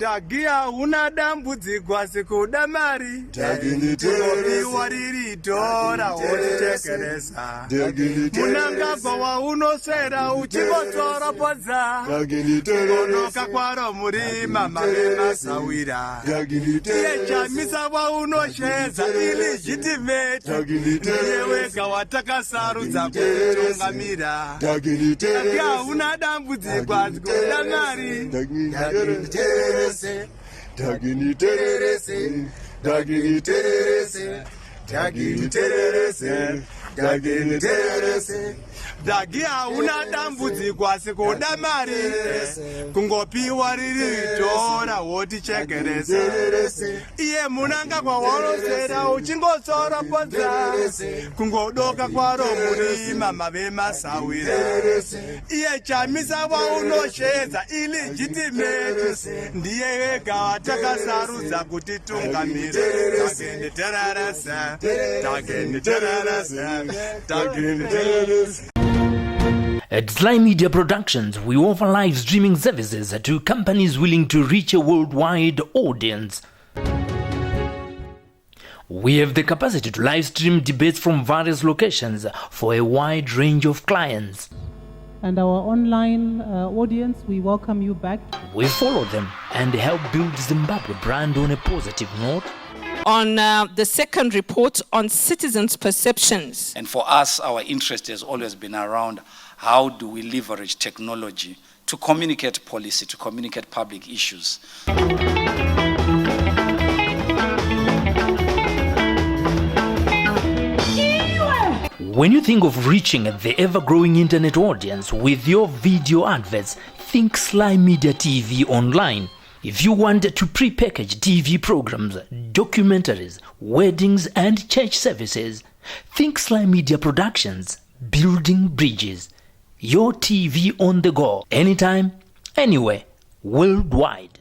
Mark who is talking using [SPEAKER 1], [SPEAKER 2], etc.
[SPEAKER 1] Dagia una dambudziko sikuda mari. Wariri tora uchitekereza. Munanga kwa unosera uchikotora podza. Konoka kwaro murima marema sawira. Yecha misa wa unosheza illegitimate. Yeweka watakasarudza kutungamira. Dagia una dambudziko sikuda mari. Dagini tererese. Dagia una dambudziko sikuda mari. Kungopiwa riri tora woti chekeresa. Iye munanga kwa warosera uchingosora podza. Kungodoka kwaro murima mavema sawira. Iye chamisa wa unosheza illegitimate. Ndiye wega watakasarudza kuti tungamire. Dagini tererese.
[SPEAKER 2] At Sly Media Productions, we offer live streaming services to companies willing to reach a worldwide audience. We have the capacity to live stream debates from various locations for a wide range of clients.
[SPEAKER 3] And our online audience, we welcome you back.
[SPEAKER 2] We follow them and help build Zimbabwe brand on a positive note.
[SPEAKER 4] On the second report on citizens' perceptions.
[SPEAKER 5] And for us, our interest has always been around how do we leverage technology to communicate policy, to communicate public issues.
[SPEAKER 2] When you think of reaching the ever-growing internet audience with your video adverts, think Sly Media TV Online. If you want to pre-package TV programs, documentaries, weddings and church services, think Sly Media Productions, building bridges. Your TV on the go, anytime, anywhere, worldwide.